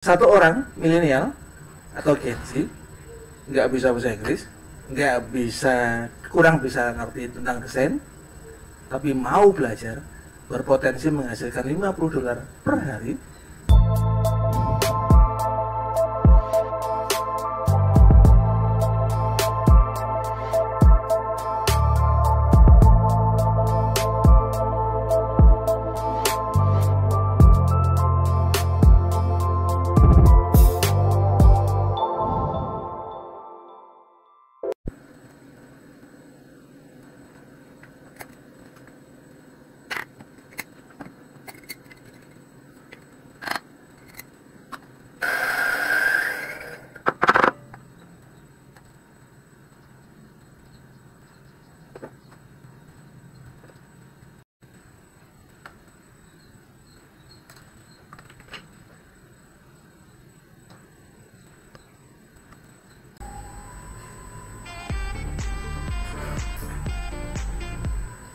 Satu orang milenial atau Gen Z nggak bisa bahasa Inggris, nggak bisa, kurang bisa ngerti tentang desain, tapi mau belajar, berpotensi menghasilkan $50 per hari.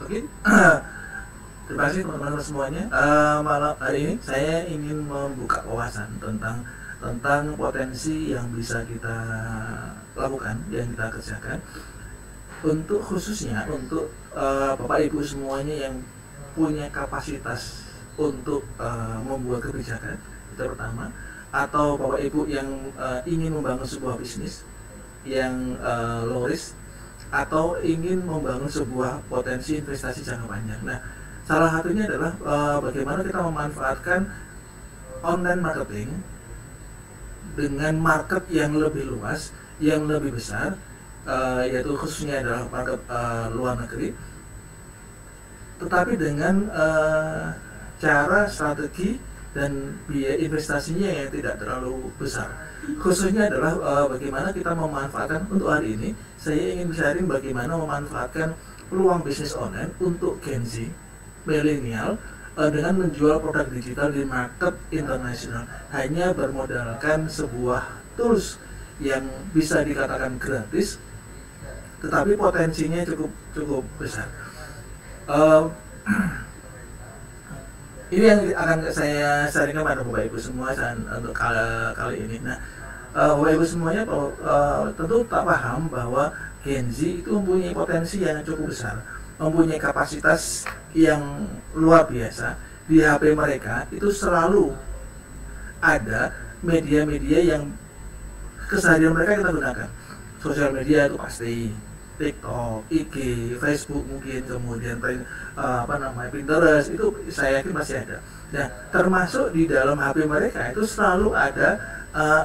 Oke, terima kasih teman-teman semuanya. Malam hari ini saya ingin membuka wawasan tentang potensi yang bisa kita lakukan, yang kita kerjakan, untuk khususnya untuk Bapak Ibu semuanya yang punya kapasitas untuk membuat kebijakan, itu pertama, atau Bapak Ibu yang ingin membangun sebuah bisnis yang low risk, atau ingin membangun sebuah potensi investasi jangka panjang. Nah, salah satunya adalah bagaimana kita memanfaatkan online marketing dengan market yang lebih luas, yang lebih besar, yaitu khususnya adalah market luar negeri, tetapi dengan cara, strategi, dan biaya investasinya yang tidak terlalu besar. Khususnya adalah bagaimana kita memanfaatkan, untuk hari ini saya ingin sharing bagaimana memanfaatkan peluang bisnis online untuk Gen Z, milenial, dengan menjual produk digital di market internasional hanya bermodalkan sebuah tools yang bisa dikatakan gratis, tetapi potensinya cukup besar. Ini yang akan saya sharingkan pada Bapak Ibu semua untuk kali ini. Nah, Bapak Ibu semuanya tentu tak paham bahwa Gen Z itu mempunyai potensi yang cukup besar, mempunyai kapasitas yang luar biasa. Di HP mereka itu selalu ada media-media yang keseharian mereka kita gunakan. Sosial media itu pasti TikTok, IG, Facebook mungkin, kemudian Pinterest, itu saya yakin masih ada. Nah, termasuk di dalam HP mereka itu selalu ada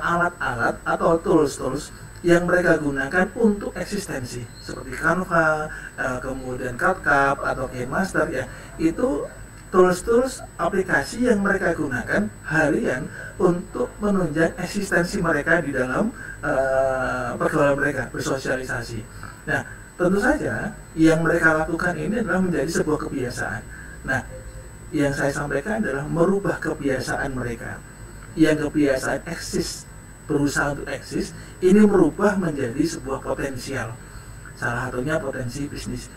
alat-alat atau tools yang mereka gunakan untuk eksistensi, seperti Canva, kemudian CapCut atau KineMaster, ya. Itu tools aplikasi yang mereka gunakan harian untuk menunjang eksistensi mereka di dalam pergaulan mereka, bersosialisasi. Nah, tentu saja yang mereka lakukan ini adalah menjadi sebuah kebiasaan. Nah, yang saya sampaikan adalah merubah kebiasaan mereka. Yang kebiasaan eksis, berusaha untuk eksis, ini merubah menjadi sebuah potensial. Salah satunya potensi bisnis.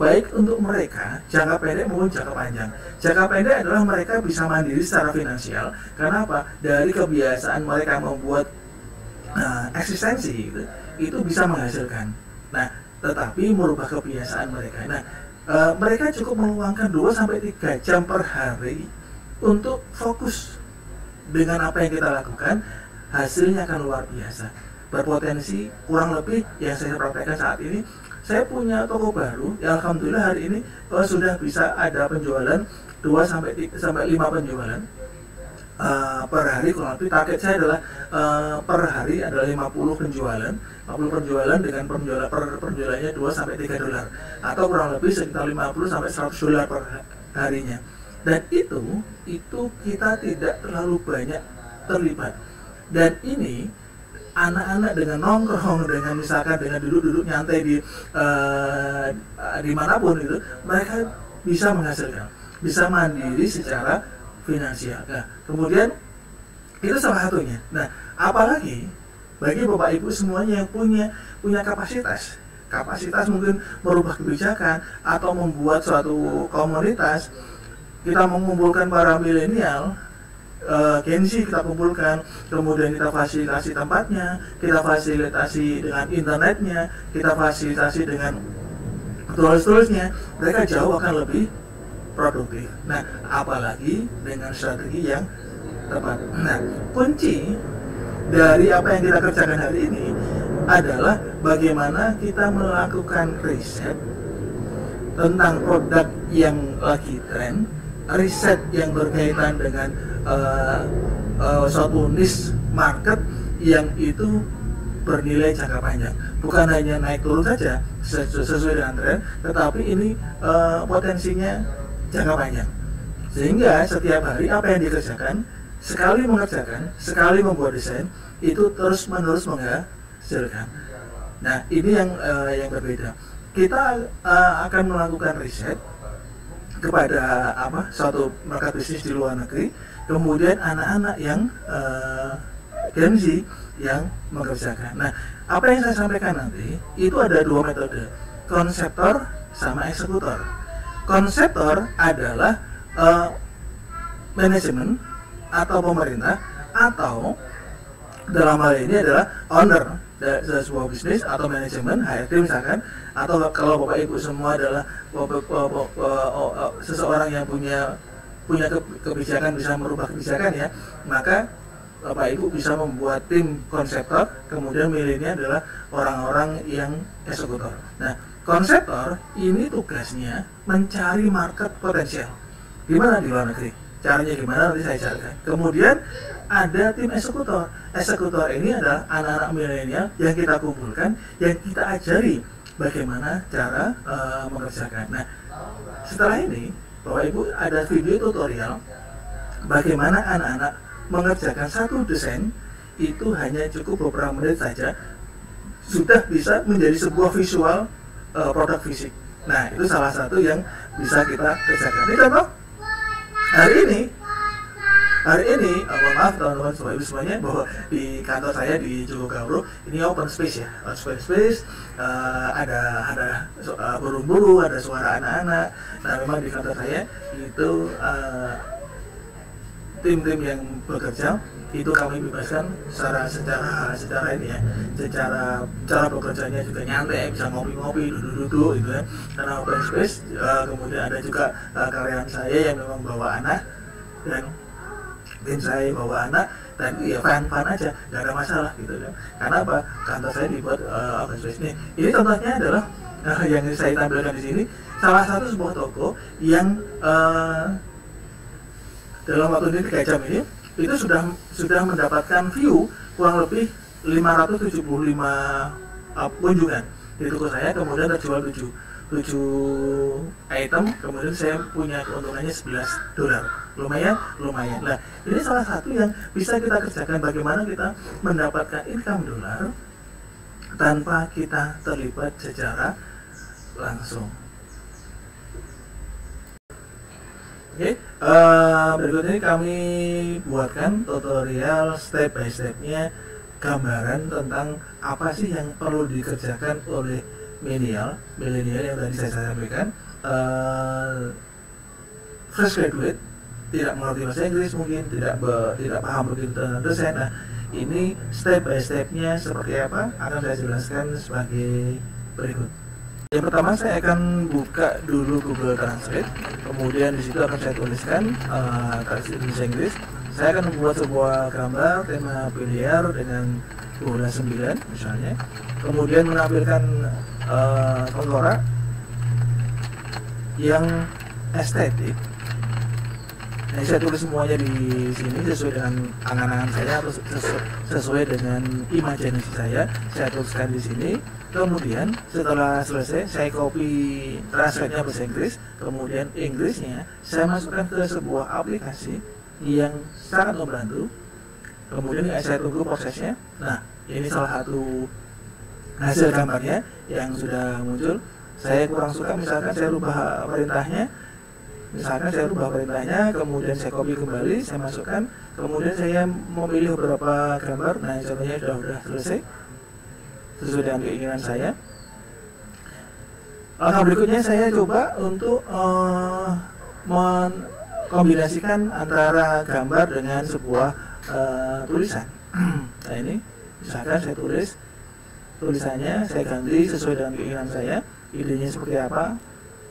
Baik untuk mereka, jangka pendek maupun jangka panjang. Jangka pendek adalah mereka bisa mandiri secara finansial. Karena apa? Dari kebiasaan mereka membuat eksistensi itu bisa menghasilkan. Nah, tetapi merubah kebiasaan mereka. Nah, mereka cukup meluangkan 2-3 jam per hari untuk fokus dengan apa yang kita lakukan, hasilnya akan luar biasa, berpotensi. Kurang lebih yang saya praktekkan saat ini, saya punya toko baru, ya alhamdulillah hari ini sudah bisa ada penjualan 2-5 penjualan per hari. Kurang lebih target saya adalah per hari adalah 50 penjualan dengan penjualannya $2-3, atau kurang lebih sekitar $50-100 per harinya. Dan itu kita tidak terlalu banyak terlibat. Dan ini anak-anak dengan nongkrong, dengan misalkan dengan duduk-duduk nyantai di manapun itu, mereka bisa menghasilkan, bisa mandiri secara finansial. Nah, kemudian itu salah satunya. Nah, apalagi bagi Bapak Ibu semuanya yang punya kapasitas mungkin merubah kebijakan atau membuat suatu komunitas, kita mengumpulkan para milenial Gen Z kita kumpulkan, kemudian kita fasilitasi tempatnya, kita fasilitasi dengan internetnya, kita fasilitasi dengan tools-toolsnya, mereka jauh akan lebih produktif. Nah, apalagi dengan strategi yang tepat. Nah, kunci dari apa yang kita kerjakan hari ini adalah bagaimana kita melakukan riset tentang produk yang lagi tren, riset yang berkaitan dengan suatu niche market yang itu bernilai jangka panjang, bukan hanya naik turun saja sesuai dengan tren, tetapi ini potensinya jangka panjang, sehingga setiap hari apa yang dikerjakan, sekali mengerjakan, sekali membuat desain, itu terus menerus menghasilkan. Nah, ini yang berbeda. Kita akan melakukan riset kepada suatu market bisnis di luar negeri, kemudian anak-anak yang Gen Z yang mengerjakan. Nah, apa yang saya sampaikan nanti itu ada dua metode, konseptor sama eksekutor. Konseptor adalah manajemen atau pemerintah, atau dalam hal ini adalah owner dari sebuah bisnis atau manajemen, HRD misalkan, atau kalau Bapak Ibu semua adalah seseorang yang punya kebijakan, bisa merubah kebijakan ya, maka Bapak Ibu bisa membuat tim konseptor, kemudian milihnya adalah orang-orang yang eksekutor. Nah, konseptor ini tugasnya mencari market potensial. Gimana di luar negeri? Caranya gimana nanti saya carikan. Kemudian ada tim eksekutor. Eksekutor ini adalah anak-anak milenial yang kita kumpulkan, yang kita ajari bagaimana cara mengerjakan. Nah, setelah ini Bapak Ibu ada video tutorial bagaimana anak-anak mengerjakan satu desain itu hanya cukup beberapa menit saja sudah bisa menjadi sebuah visual produk fisik. Nah, itu salah satu yang bisa kita kerjakan. Ini contoh hari ini maaf teman-teman Bapak Ibu semuanya, bahwa di kantor saya di Jogogawro ini open space ya, open space, ada burung-burung, ada suara anak-anak. Nah, memang di kantor saya itu tim-tim yang bekerja itu kami bebaskan secara ini ya, secara cara bekerjanya juga nyantai, bisa ngopi-ngopi, duduk-duduk gitu ya, karena open space. Kemudian ada juga karyawan saya yang memang bawa anak, dan tim saya bawa anak, dan ya fun aja, nggak ada masalah gitu kan. Karena apa? Kantor saya dibuat open space nih. Ini contohnya adalah yang saya tampilkan di sini, salah satu sebuah toko yang dalam waktu ini 3 jam ini itu sudah mendapatkan view kurang lebih 575 kunjungan di toko saya. Kemudian terjual 7 item, kemudian saya punya keuntungannya $11. Lumayan. Nah, ini salah satu yang bisa kita kerjakan, bagaimana kita mendapatkan income dolar tanpa kita terlibat secara langsung. Oke, berikut ini kami buatkan tutorial step by stepnya, gambaran tentang apa sih yang perlu dikerjakan oleh milenial yang tadi saya sampaikan. Fresh graduate, tidak mengerti bahasa Inggris, mungkin tidak paham begitu tentang desain. Nah, ini step by stepnya seperti apa akan saya jelaskan sebagai berikut. Yang pertama, saya akan buka dulu Google Translate, kemudian di situ akan saya tuliskan bahasa Inggris. Saya akan membuat sebuah gambar tema biliar dengan bola 9 misalnya, kemudian menampilkan tengkorak yang estetik. Nah, saya tulis semuanya di sini sesuai dengan angan-angan saya atau sesuai dengan imajinasi saya tuliskan di sini. Kemudian setelah selesai, saya copy translate-nya bahasa Inggris, kemudian Inggrisnya saya masukkan ke sebuah aplikasi yang sangat membantu. Kemudian saya tunggu prosesnya. Nah, ini salah satu hasil gambarnya yang sudah muncul. Saya kurang suka, misalkan saya rubah perintahnya, kemudian saya copy kembali, saya masukkan, kemudian saya memilih beberapa gambar. Nah, contohnya sudah selesai sesuai dengan keinginan saya. Langkah berikutnya saya coba untuk kombinasikan antara gambar dengan sebuah tulisan. Nah ini misalkan saya tulis tulisannya, saya ganti sesuai dengan keinginan saya, idenya seperti apa,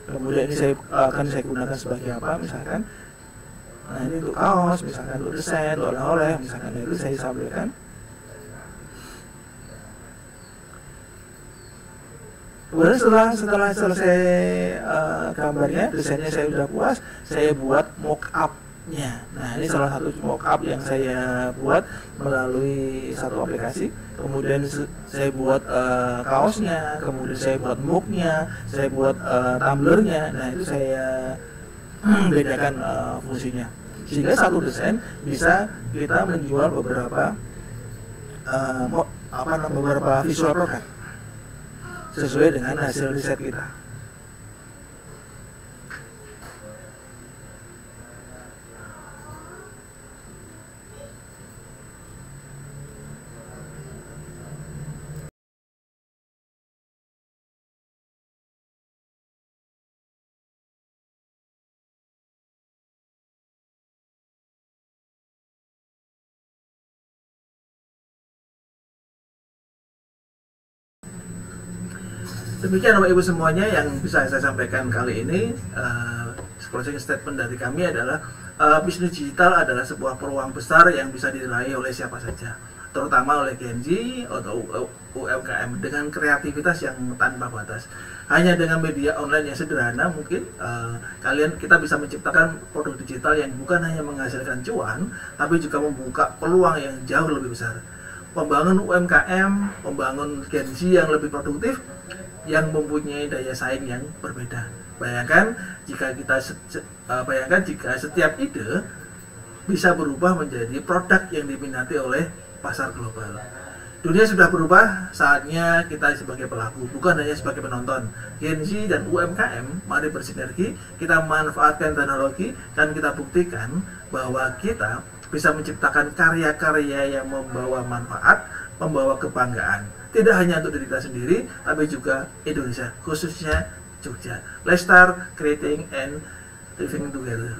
kemudian ini akan saya gunakan sebagai apa misalkan. Nah ini untuk kaos, misalkan untuk desain, untuk oleh-oleh, misalkan itu saya sampaikan. Kemudian setelah selesai gambarnya, desainnya saya sudah puas, saya buat mock-up-nya. Nah ini salah satu mock-up yang saya buat melalui satu aplikasi. Kemudian saya buat kaosnya, kemudian saya buat mug-nya, saya buat tumblernya. Nah itu saya bedakan fungsinya, sehingga satu desain bisa kita menjual beberapa visual produk sesuai dengan hasil riset kita. Demikian Bapak Ibu semuanya yang bisa saya sampaikan kali ini. Closing statement dari kami adalah bisnis digital adalah sebuah peluang besar yang bisa diraih oleh siapa saja, terutama oleh Gen Z atau UMKM dengan kreativitas yang tanpa batas. Hanya dengan media online yang sederhana mungkin kita bisa menciptakan produk digital yang bukan hanya menghasilkan cuan, tapi juga membuka peluang yang jauh lebih besar. Membangun UMKM, membangun Gen Z yang lebih produktif, yang mempunyai daya saing yang berbeda. Bayangkan jika setiap ide bisa berubah menjadi produk yang diminati oleh pasar global. Dunia sudah berubah, saatnya kita sebagai pelaku, bukan hanya sebagai penonton. Gen Z dan UMKM, mari bersinergi, kita manfaatkan teknologi, dan kita buktikan bahwa kita bisa menciptakan karya-karya yang membawa manfaat, membawa kebanggaan. Tidak hanya untuk diri kita sendiri, tapi juga Indonesia, khususnya Jogja. Let's start creating and living together.